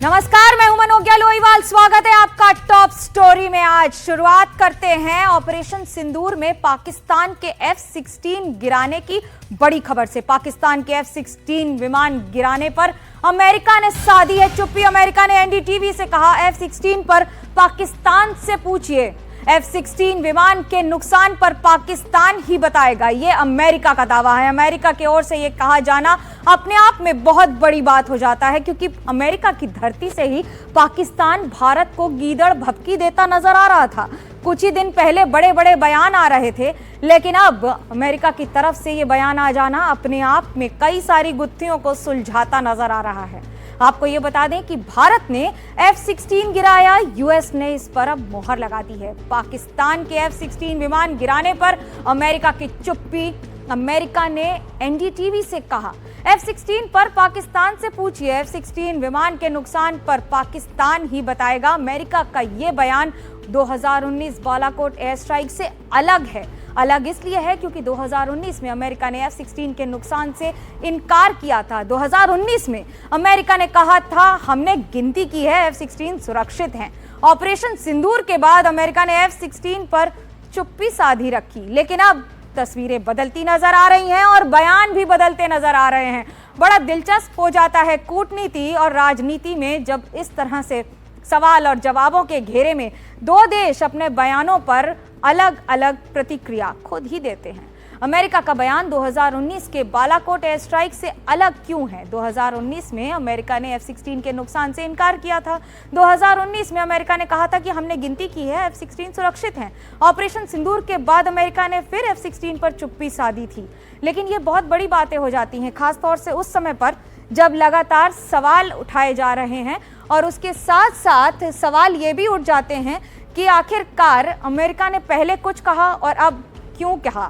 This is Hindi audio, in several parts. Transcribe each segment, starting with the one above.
नमस्कार, मैं हूं मनोज्ञा लोईवाल। स्वागत है आपका टॉप स्टोरी में। आज शुरुआत करते हैं ऑपरेशन सिंदूर में पाकिस्तान के F-16 गिराने की बड़ी खबर से। पाकिस्तान के F-16 विमान गिराने पर अमेरिका ने साधी है चुप्पी। अमेरिका ने एनडीटीवी से कहा, F-16 पर पाकिस्तान से पूछिए। F-16 विमान के नुकसान पर पाकिस्तान ही बताएगा, ये अमेरिका का दावा है। अमेरिका की ओर से ये कहा जाना अपने आप में बहुत बड़ी बात हो जाता है, क्योंकि अमेरिका की धरती से ही पाकिस्तान भारत को गीदड़ भभकी देता नजर आ रहा था। कुछ ही दिन पहले बड़े बड़े बयान आ रहे थे, लेकिन अब अमेरिका की तरफ से ये बयान आ जाना अपने आप में कई सारी गुत्थियों को सुलझाता नजर आ रहा है। आपको ये बता दें कि भारत ने F-16 गिराया, यूएस ने इस पर अब मोहर लगा दी है। पाकिस्तान के F-16 विमान गिराने पर अमेरिका की चुप्पी। अमेरिका ने एनडीटीवी से कहा, F-16 पर पाकिस्तान से पूछिए। F-16 विमान के नुकसान पर पाकिस्तान ही बताएगा। अमेरिका का ये बयान 2019 बालाकोट एयर स्ट्राइक से अलग है। अलग इसलिए है क्योंकि 2019 में अमेरिका ने F-16 के नुकसान से इनकार किया था। 2019 में अमेरिका ने कहा था, हमने गिनती की है, F-16 सुरक्षित हैं। ऑपरेशन सिंदूर के बाद अमेरिका ने F-16 पर चुप्पी साधी रखी, लेकिन अब तस्वीरें बदलती नजर आ रही हैं और बयान भी बदलते नजर आ रहे हैं। बड़ा दिलचस्प हो जाता है कूटनीति और राजनीति में, जब इस तरह से सवाल और जवाबों के घेरे में दो देश अपने बयानों पर अलग अलग प्रतिक्रिया खुद ही देते हैं। अमेरिका का बयान 2019 के बालाकोट एयर स्ट्राइक से अलग क्यों है? 2019 में अमेरिका ने F-16 के नुकसान से इनकार किया था। 2019 में अमेरिका ने कहा था कि हमने गिनती की है, F-16 सुरक्षित हैं। ऑपरेशन सिंदूर के बाद अमेरिका ने फिर F-16 पर चुप्पी साधी थी। लेकिन ये बहुत बड़ी बातें हो जाती हैं, खासतौर से उस समय पर जब लगातार सवाल उठाए जा रहे हैं और उसके साथ साथ सवाल ये भी उठ जाते हैं कि आखिरकार अमेरिका ने पहले कुछ कहा और अब क्यों कहा।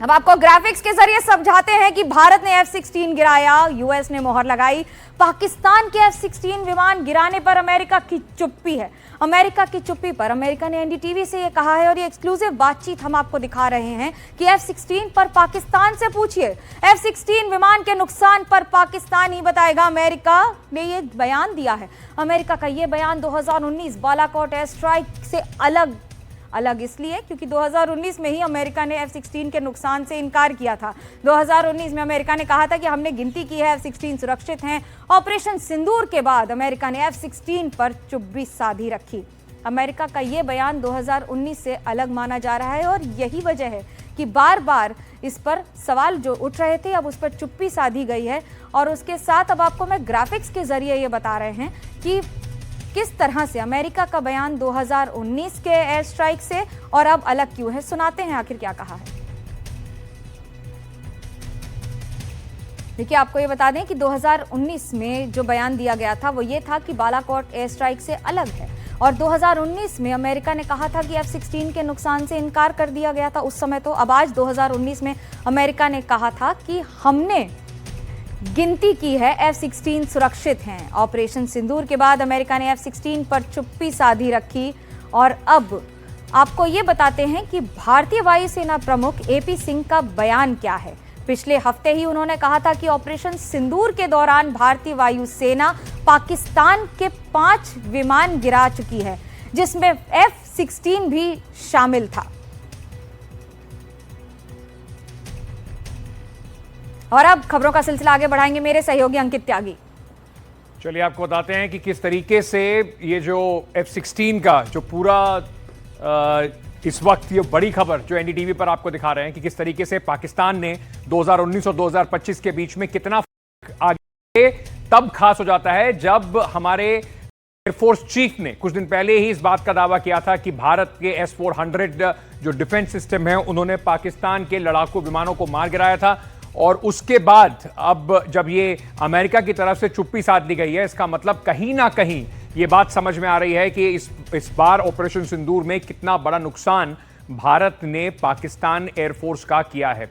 अब आपको ग्राफिक्स के जरिए समझाते हैं कि भारत ने F-16 गिराया, यूएस ने मोहर लगाई। पाकिस्तान के F-16 विमान गिराने पर अमेरिका की चुप्पी है। अमेरिका की चुप्पी पर अमेरिका ने एनडीटीवी से ये कहा है, और ये एक्सक्लूसिव बातचीत हम आपको दिखा रहे हैं कि F-16 पर पाकिस्तान से पूछिए। F-16 विमान के नुकसान पर पाकिस्तान ही बताएगा। अमेरिका ने ये बयान दिया है। अमेरिका का ये बयान 2019 बालाकोट एयर स्ट्राइक से अलग इसलिए क्योंकि 2019 में ही अमेरिका ने F-16 के नुकसान से इनकार किया था। 2019 में अमेरिका ने कहा था कि हमने गिनती की है, F-16 सुरक्षित हैं। ऑपरेशन सिंदूर के बाद अमेरिका ने F-16 पर चुप्पी साधी रखी। अमेरिका का ये बयान 2019 से अलग माना जा रहा है, और यही वजह है कि बार बार इस पर सवाल जो उठ रहे थे, अब उस पर चुप्पी साधी गई है। और उसके साथ अब आपको मैं ग्राफिक्स के जरिए ये बता रहे हैं कि किस तरह से अमेरिका का बयान 2019 के एयर स्ट्राइक से और अब अलग क्यों है। सुनाते हैं आखिर क्या कहा है। देखिए, आपको ये बता दें कि 2019 में जो बयान दिया गया था वो ये था कि बालाकोट एयर स्ट्राइक से अलग है, और 2019 में अमेरिका ने कहा था कि F-16 के नुकसान से इनकार कर दिया गया था उस समय तो। अब आज 2019 में अमेरिका ने कहा था कि हमने गिनती की है, F-16 सुरक्षित हैं। ऑपरेशन सिंदूर के बाद अमेरिका ने F-16 पर चुप्पी साधी रखी, और अब आपको ये बताते हैं कि भारतीय वायुसेना प्रमुख AP सिंह का बयान क्या है। पिछले हफ्ते ही उन्होंने कहा था कि ऑपरेशन सिंदूर के दौरान भारतीय वायुसेना पाकिस्तान के 5 विमान गिरा चुकी है, जिसमें F-16 भी शामिल था। और अब खबरों का सिलसिला आगे बढ़ाएंगे मेरे सहयोगी अंकित त्यागी। चलिए, आपको बताते हैं कि किस तरीके से ये जो F-16 का जो पूरा इस वक्त ये बड़ी खबर जो एनडीटीवी पर आपको दिखा रहे हैं कि किस तरीके से पाकिस्तान ने 2019 और 2025 के बीच में कितना फर्क आगे तब खास हो जाता है जब हमारे एयरफोर्स चीफ ने कुछ दिन पहले ही इस बात का दावा किया था कि भारत के S-400 जो डिफेंस सिस्टम है उन्होंने पाकिस्तान के लड़ाकू विमानों को मार गिराया था। और उसके बाद अब जब ये अमेरिका की तरफ से चुप्पी साध ली गई है, इसका मतलब कहीं ना कहीं ये बात समझ में आ रही है कि इस बार ऑपरेशन सिंदूर में कितना बड़ा नुकसान भारत ने पाकिस्तान एयरफोर्स का किया है।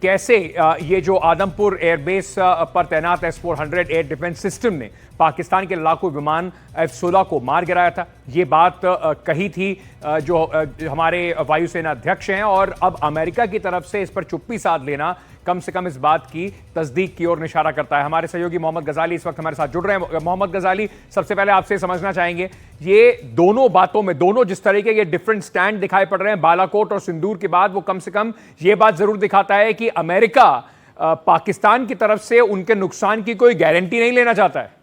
कैसे ये जो आदमपुर एयरबेस पर तैनात S-400 एयर डिफेंस सिस्टम ने पाकिस्तान के लड़ाकू विमान F-16 को मार गिराया था, ये बात कही थी जो हमारे वायुसेना अध्यक्ष हैं। और अब अमेरिका की तरफ से इस पर चुप्पी साध लेना कम से कम इस बात की तस्दीक की ओर इशारा करता है। हमारे सहयोगी मोहम्मद गजाली इस वक्त हमारे साथ जुड़ रहे हैं। मोहम्मद गजाली, सबसे पहले आपसे समझना चाहेंगे, ये दोनों बातों में, दोनों जिस तरीके के डिफरेंट स्टैंड दिखाई पड़ रहे हैं बालाकोट और सिंदूर के बाद, वो कम से कम ये बात जरूर दिखाता है कि अमेरिका पाकिस्तान की तरफ से उनके नुकसान की कोई गारंटी नहीं लेना चाहता है।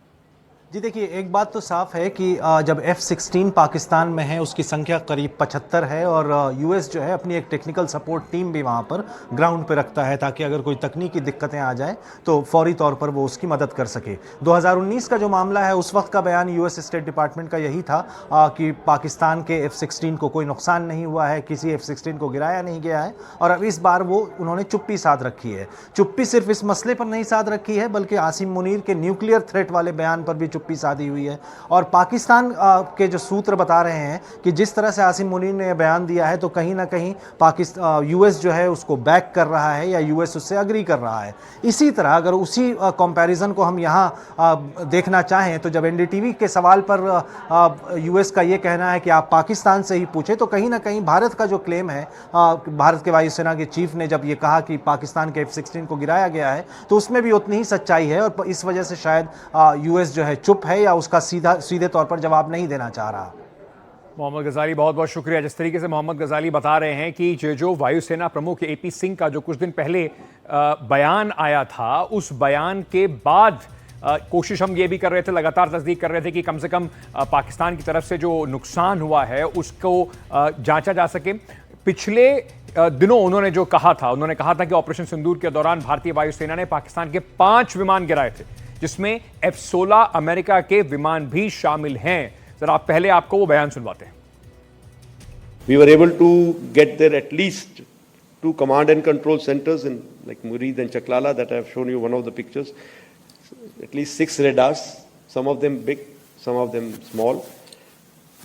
जी देखिए, एक बात तो साफ है कि जब F-16 पाकिस्तान में है, उसकी संख्या करीब 75 है और यूएस जो है अपनी एक टेक्निकल सपोर्ट टीम भी वहाँ पर ग्राउंड पे रखता है ताकि अगर कोई तकनीकी दिक्कतें आ जाए तो फौरी तौर पर वो उसकी मदद कर सके। 2019 का जो मामला है, उस वक्त का बयान यूएस स्टेट डिपार्टमेंट का यही था कि पाकिस्तान के F-16 को कोई नुकसान नहीं हुआ है, किसी F-16 को गिराया नहीं गया है। और अब इस बार वो उन्होंने चुप्पी साध रखी है। चुप्पी सिर्फ इस मसले पर नहीं साध रखी है, बल्कि आसिम मुनीर के न्यूक्लियर थ्रेट वाले बयान पर भी चुप्पी साधी हुई है। और पाकिस्तान के जो सूत्र बता रहे हैं कि जिस तरह से आसिम मुनीर ने यह बयान दिया है, तो कहीं ना कहीं यूएस जो है उसको बैक कर रहा है या यूएस उससे अग्री कर रहा है। इसी तरह अगर उसी कंपैरिजन को हम यहाँ देखना चाहें, तो जब एनडीटीवी के सवाल पर यूएस का ये कहना है कि आप पाकिस्तान से ही पूछे, तो कहीं ना कहीं भारत का जो क्लेम है, भारत के वायुसेना के चीफ ने जब ये कहा कि पाकिस्तान के F-16 को गिराया गया है, तो उसमें भी उतनी ही सच्चाई है। और इस वजह से शायद यूएस जो है चुप है या उसका सीधे तौर पर जवाब नहीं देना चाह रहा। मोहम्मद गजाली, बहुत बहुत शुक्रिया। जिस तरीके से मोहम्मद गजाली बता रहे हैं कि जो वायुसेना प्रमुख AP सिंह का जो कुछ दिन पहले बयान आया था, उस बयान के बाद कोशिश हम ये भी कर रहे थे, लगातार तस्दीक कर रहे थे कि कम से कम पाकिस्तान की तरफ से जो नुकसान हुआ है उसको जांचा जा सके। पिछले दिनों उन्होंने जो कहा था, उन्होंने कहा था कि ऑपरेशन सिंदूर के दौरान भारतीय वायुसेना ने पाकिस्तान के 5 विमान गिराए थे, जिसमें F-16 अमेरिका के विमान भी शामिल हैं। जरा आप पहले आपको वो बयान सुनवाते हैं। We were able to get there at least 2 command and control centers in like Murid and Chaklala that I have shown you one of the pictures. At least 6 radars, some of them big, some of them small.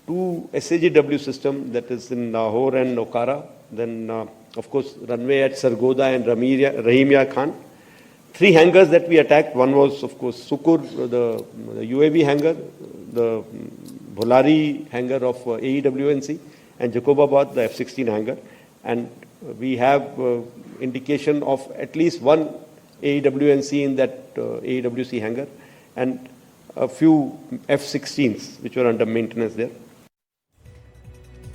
2 SAGW system that is in Lahore and Okara. Then of course runway at Sargodha and Rahimya Khan. 3 hangars that we attacked. One was, of course, Sukur, the UAV hangar, the Bholari hangar of AEWNC, and Jacobabad, the F-16 hangar. And we have indication of at least 1 AEWNC in that AEWC hangar, and a few F-16s which were under maintenance there.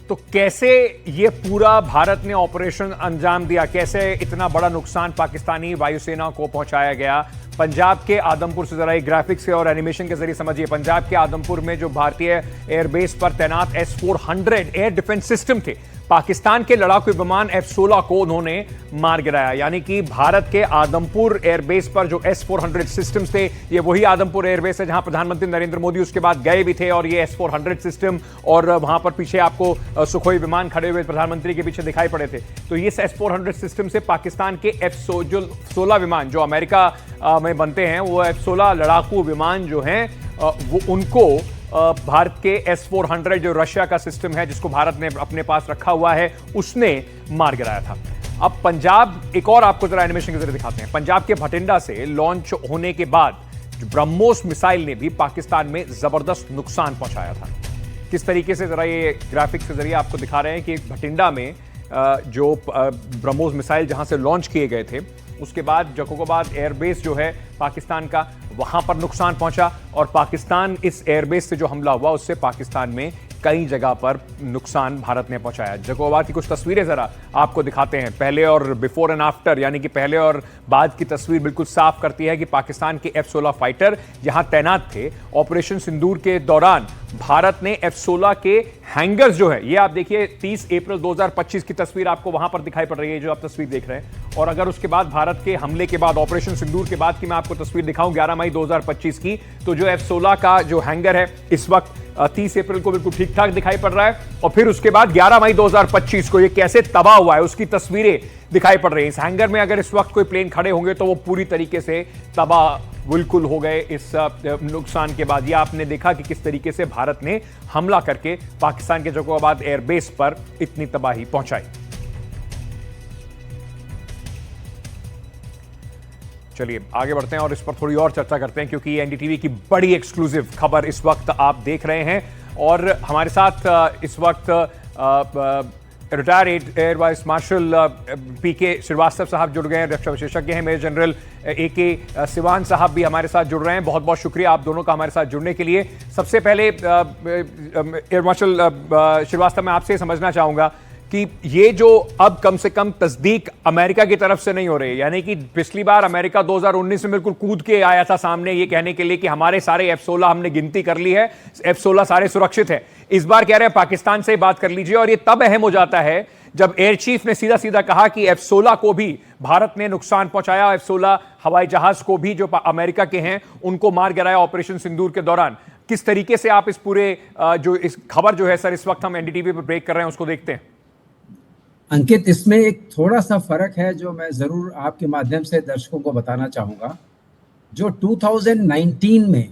तो कैसे ये पूरा भारत ने ऑपरेशन अंजाम दिया, कैसे इतना बड़ा नुकसान पाकिस्तानी वायुसेना को पहुंचाया गया? पंजाब के आदमपुर से जरा एक ग्राफिक्स से और एनिमेशन के जरिए समझिए। पंजाब के आदमपुर में जो भारतीय एयरबेस पर तैनात S-400 एयर डिफेंस सिस्टम थे, पाकिस्तान के लड़ाकू विमान F-16 को उन्होंने मार गिराया। यानी कि भारत के आदमपुर एयरबेस पर जो S-400 सिस्टम्स थे, ये वही आदमपुर एयरबेस है जहां प्रधानमंत्री नरेंद्र मोदी उसके बाद गए भी थे। और ये S-400 सिस्टम, और वहां पर पीछे आपको सुखोई विमान खड़े हुए प्रधानमंत्री के पीछे दिखाई पड़े थे। तो ये S-400 सिस्टम से पाकिस्तान के F-16 विमान जो अमेरिका में बनते हैं, वो F-16 लड़ाकू विमान जो हैं, वो उनको भारत के S-400 जो रशिया का सिस्टम है, जिसको भारत ने अपने पास रखा हुआ है, उसने मार गिराया था। अब पंजाब, एक और आपको जरा एनिमेशन के जरिए दिखाते हैं। पंजाब के भटिंडा से लॉन्च होने के बाद जो ब्रह्मोस मिसाइल ने भी पाकिस्तान में जबरदस्त नुकसान पहुंचाया था। किस तरीके से, जरा ये ग्राफिक्स के जरिए आपको दिखा रहे हैं कि भटिंडा में जो ब्रह्मोस मिसाइल जहां से लॉन्च किए गए थे, उसके बाद जकोबाबाद एयरबेस जो है पाकिस्तान का, वहां पर नुकसान पहुंचा। और पाकिस्तान, इस एयरबेस से जो हमला हुआ उससे पाकिस्तान में कई जगह पर नुकसान भारत ने पहुंचाया। जकोबाबाद की कुछ तस्वीरें जरा आपको दिखाते हैं, पहले और बिफोर एंड आफ्टर, यानी कि पहले और बाद की तस्वीर बिल्कुल साफ करती है कि पाकिस्तान के F-16 फाइटर यहां तैनात थे। ऑपरेशन सिंदूर के दौरान भारत ने F-16 के हैंगर्स जो है, ये आप देखिए 30 अप्रैल 2025 की तस्वीर आपको वहां पर दिखाई पड़ रही है, जो आप तस्वीर देख रहे हैं। और अगर उसके बाद भारत के हमले के बाद, ऑपरेशन सिंदूर के बाद की मैं आपको तस्वीर दिखाऊं 11 मई 2025 की, तो जो F-16 का जो हैंगर है इस वक्त 30 अप्रैल को बिल्कुल ठीक ठाक दिखाई पड़ रहा है। और फिर उसके बाद 11 मई 2025 को ये कैसे तबाह हुआ है उसकी तस्वीरें दिखाई पड़ रही हैं। इस हैंगर में अगर इस वक्त कोई प्लेन खड़े होंगे तो वो पूरी तरीके से तबाह बिल्कुल हो गए इस नुकसान के बाद। ये आपने देखा कि किस तरीके से भारत ने हमला करके पाकिस्तान के जकोबाबाद एयरबेस पर इतनी तबाही पहुंचाई। चलिए आगे बढ़ते हैं और इस पर थोड़ी और चर्चा करते हैं, क्योंकि एनडीटीवी की बड़ी एक्सक्लूसिव खबर इस वक्त आप देख रहे हैं। और हमारे साथ इस वक्त रिटायर्ड एयर वाइस मार्शल पीके श्रीवास्तव साहब जुड़ गए हैं, रक्षा विशेषज्ञ हैं। मेजर जनरल AK सिवान साहब भी हमारे साथ जुड़ रहे हैं। बहुत बहुत शुक्रिया आप दोनों का हमारे साथ जुड़ने के लिए। सबसे पहले एयर मार्शल श्रीवास्तव, मैं आपसे समझना चाहूंगा कि ये जो अब कम से कम तस्दीक अमेरिका की तरफ से नहीं हो रही है, यानी कि पिछली बार अमेरिका 2019 में बिल्कुल कूद के आया था सामने ये कहने के लिए कि हमारे सारे F-16 हमने गिनती कर ली है, F-16 सारे सुरक्षित है। इस बार कह रहे हैं पाकिस्तान से बात कर लीजिए, और ये तब अहम हो जाता है जब एयर चीफ ने सीधा सीधा कहा कि F-16 को भी भारत ने नुकसान पहुंचाया, F-16 हवाई जहाज को भी जो अमेरिका के हैं उनको मार गिराया ऑपरेशन सिंदूर के दौरान। किस तरीके से आप इस पूरे जो इस खबर जो है सर इस वक्त हम NDTV पर ब्रेक कर रहे हैं उसको देखते हैं? अंकित, इसमें एक थोड़ा सा फर्क है जो मैं जरूर आपके माध्यम से दर्शकों को बताना चाहूंगा। जो 2019 में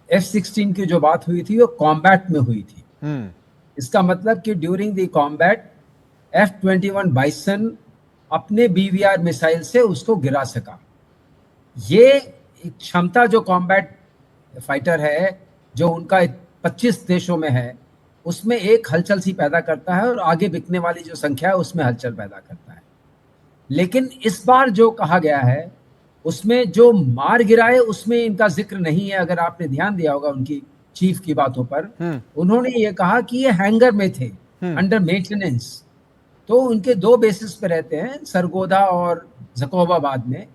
F-16 की जो बात हुई थी वो कॉम्बैट में हुई थी। इसका मतलब कि during the combat F-21 bison अपने BVR मिसाइल से उसको गिरा सका। ये एक क्षमता जो कॉम्बैट फाइटर है जो उनका 25 देशों में है, उसमें एक हलचल सी पैदा करता है और आगे बिकने वाली जो संख्या है उसमें हलचल पैदा करता है। लेकिन इस बार जो कहा गया है उसमें जो मार गिराए उसमें इनका जिक्र नहीं है। अगर आपने ध्यान दिया होगा उनकी चीफ की बातों पर, उन्होंने ये कहा कि ये हैंगर में थे, अंडर मेंटेनेंस। तो उनके 2 बेसिस पे रहते हैं, सरगोदा और जकोबाबाद में।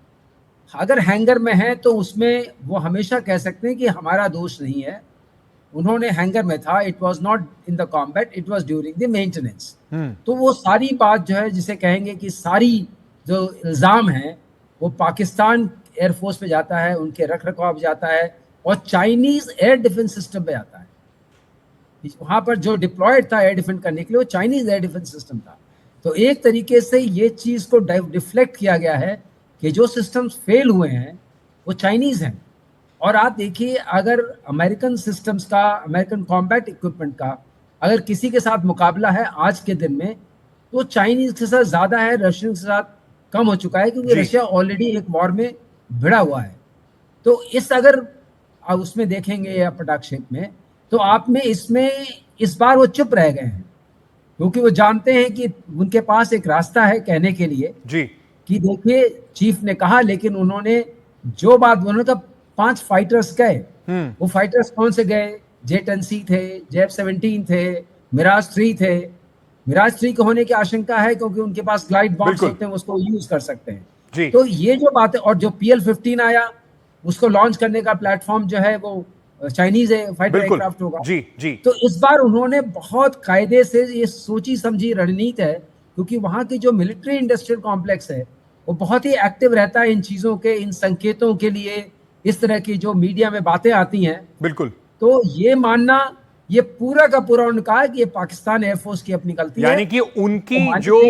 अगर हैंगर में है तो उसमें वो हमेशा कह सकते हैं कि हमारा दोष नहीं है, उन्होंने हैंगर में था, it was not in the combat, it was during the maintenance. तो वो सारी बात जो है जिसे कहेंगे कि सारी जो इल्ज़ाम है वो पाकिस्तान एयरफोर्स पे जाता है, उनके रख रखाव जाता है और चाइनीज एयर डिफेंस सिस्टम पे आता है। वहां पर जो डिप्लॉयड था एयर डिफेंस करने के लिए वो चाइनीज एयर डिफेंस सिस्टम था। तो एक तरीके से ये चीज को डिफ्लेक्ट किया गया है कि जो सिस्टम्स फेल हुए हैं वो चाइनीज हैं। और आप देखिए, अगर अमेरिकन सिस्टम्स का, अमेरिकन कॉम्बैट इक्विपमेंट का अगर किसी के साथ मुकाबला है आज के दिन में, तो चाइनीज के साथ ज़्यादा है, रशियन के साथ कम हो चुका है, क्योंकि रशिया ऑलरेडी एक वॉर में भिड़ा हुआ है। तो इस अगर आप उसमें देखेंगे या पटाक्षेप में, तो आप में इसमें इस बार वो चुप रह गए हैं, क्योंकि वो जानते हैं कि उनके पास एक रास्ता है कहने के लिए जी कि देखिए चीफ ने कहा, लेकिन उन्होंने जो बात उन्होंने कहा 5 फाइटर्स गए। वो फाइटर्स कौन से गए? J-10C थे, J-F-17 थे, मिराज 3 थे। मिराज 3 के होने की आशंका है क्योंकि उनके पास ग्लाइड बॉम्ब्स होते हैं, उसको यूज कर सकते हैं। तो ये जो बात है, और जो PL-15 आया उसको लॉन्च करने का प्लेटफॉर्म जो है वो चाइनीज फाइटर एयरक्राफ्ट होगा। जी। तो इस बार उन्होंने बहुत कायदे से ये सोची समझी रणनीति है, क्योंकि वहां की जो मिलिट्री इंडस्ट्रियल कॉम्प्लेक्स है वो बहुत ही एक्टिव रहता है इन चीजों के, इन संकेतों के लिए। इस तरह की जो मीडिया में बातें आती हैं, बिल्कुल, तो ये मानना ये पूरा का पूरा उनका है कि ये पाकिस्तान एयरफोर्स की अपनी गलती है, यानी कि उनकी जो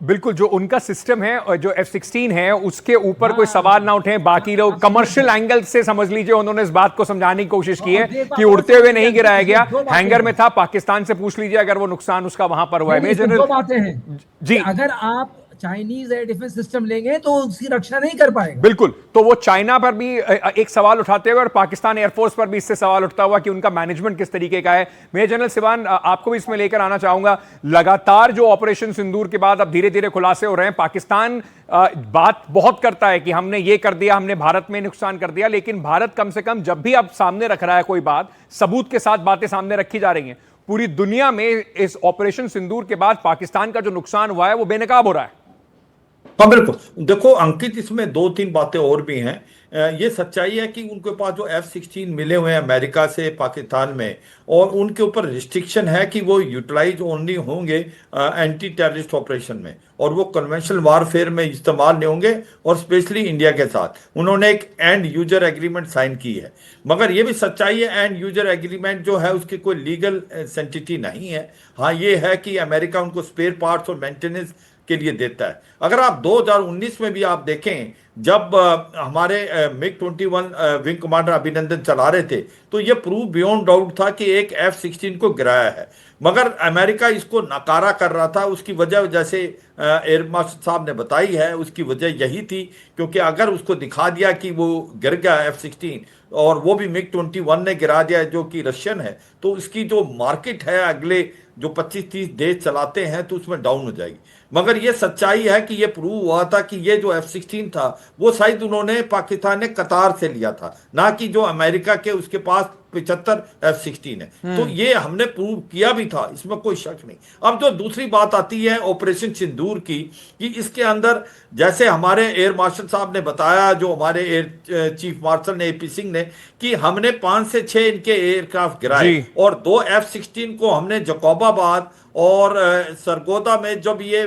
बिल्कुल जो उनका सिस्टम है और जो F-16 है उसके ऊपर कोई सवाल ना उठे। बाकी लोग कमर्शियल एंगल से समझ लीजिए उन्होंने इस बात को समझाने की कोशिश की है कि उड़ते हुए नहीं गिराया गया, हैंगर में था। पाकिस्तान से पूछ लीजिए अगर वो नुकसान उसका वहां पर हुआ है। दो बातें हैं जी, अगर आप चाइनीज एयर डिफेंस सिस्टम लेंगे तो उसकी रक्षा नहीं कर पाएगा। बिल्कुल, तो वो चाइना पर भी एक सवाल उठाते हुए और पाकिस्तान एयरफोर्स पर भी इससे सवाल उठता हुआ कि उनका मैनेजमेंट किस तरीके का है। मेजर जनरल सिवान, आपको भी इसमें लेकर आना चाहूंगा। लगातार जो ऑपरेशन सिंदूर के बाद अब धीरे धीरे खुलासे हो रहे हैं, पाकिस्तान बात बहुत करता है कि हमने ये कर दिया, हमने भारत में नुकसान कर दिया, लेकिन भारत कम से कम जब भी अब सामने रख रहा है कोई बात, सबूत के साथ बातें सामने रखी जा रही हैं। पूरी दुनिया में इस ऑपरेशन सिंदूर के बाद पाकिस्तान का जो नुकसान हुआ है वो बेनकाब हो रहा है। हाँ बिल्कुल, देखो अंकित, इसमें 2-3 बातें और भी हैं। ये सच्चाई है कि उनके पास जो F-16 मिले हुए हैं अमेरिका से पाकिस्तान में, और उनके ऊपर रिस्ट्रिक्शन है कि वो यूटिलाइज ओनली होंगे एंटी टेररिस्ट ऑपरेशन में, और वो कन्वेंशनल वारफेयर में इस्तेमाल नहीं होंगे, और स्पेशली इंडिया के साथ उन्होंने एक एंड यूजर एग्रीमेंट साइन की है। मगर ये भी सच्चाई है, एंड यूजर एग्रीमेंट जो है उसकी कोई लीगल सेंटिटी नहीं है। हाँ, ये है कि अमेरिका उनको स्पेयर पार्ट्स और मेंटेनेंस के लिए देता है। अगर आप 2019 में भी आप देखें, जब हमारे MiG-21 विंग कमांडर अभिनंदन चला रहे थे, तो ये प्रूव बियॉन्ड डाउट था कि एक F-16 को गिराया है, मगर अमेरिका इसको नकारा कर रहा था। उसकी वजह, जैसे एयर मार्शल साहब ने बताई है, उसकी वजह यही थी क्योंकि अगर उसको दिखा दिया कि वो गिर गया F-16 और वो भी MiG-21 ने गिरा दिया जो कि रशियन है, तो इसकी जो मार्केट है अगले जो 25-30 देश चलाते हैं तो उसमें डाउन हो जाएगी। मगर ये सच्चाई है कि ये प्रूव हुआ था कि ये जो F-16 था वो शायद उन्होंने पाकिस्तान ने कतार से लिया था, ना कि जो अमेरिका के उसके पास 75 F-16 है। तो ये हमने प्रूव किया भी था, इसमें कोई शक नहीं। अब जो दूसरी बात आती है ऑपरेशन सिंदूर की, कि इसके अंदर जैसे हमारे एयर मार्शल साहब ने बताया, जो हमारे एयर चीफ मार्शल ने AP सिंह ने, कि हमने 5 से 6 इनके एयरक्राफ्ट गिराए और 2 F-16 को हमने जकोबाबाद और सरगोदा में, जब ये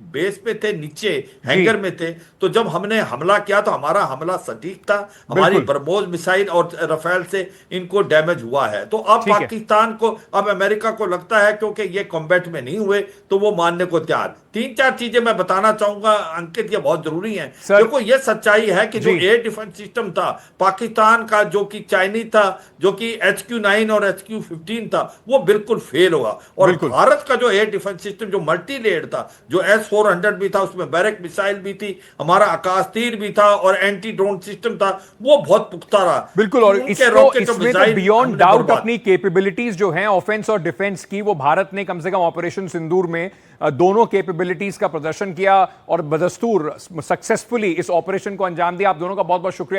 बेस पे थे, नीचे हैंगर में थे, तो जब हमने हमला किया तो हमारा हमला सटीक था। हमारी ब्रह्मोस मिसाइल और रफेल से इनको डैमेज हुआ है। तो अब पाकिस्तान को, अब अमेरिका को लगता है क्योंकि ये कॉम्बैट में नहीं हुए तो वो मानने को तैयार। 3-4 चीजें मैं बताना चाहूंगा अंकित, ये बहुत जरूरी है। देखो, ये सच्चाई है कि जो एयर डिफेंस सिस्टम था पाकिस्तान का, जो कि चाइनीज था, जो कि HQ-9 और HQ-15 था, वो बिल्कुल फेल हुआ। और भारत का जो एयर डिफेंस सिस्टम जो मल्टी लेयर था, जो S-400 भी था, उसमें बैरक मिसाइल भी थी, हमारा आकाश तीर भी था और एंटी ड्रोन सिस्टम था, वो बहुत पुख्ता रहा। बिल्कुल। और इसमें तो बियॉन्ड डाउट अपनी कैपेबिलिटीज जो हैं ऑफेंस और डिफेंस की, वो भारत ने कम से कम ऑपरेशन सिंदूर में दोनों कैपेबिलिटीज का प्रदर्शन किया और बदस्तूर सक्सेसफुली इस ऑपरेशन को अंजाम दिया। आप दोनों का बहुत बहुत शुक्रिया।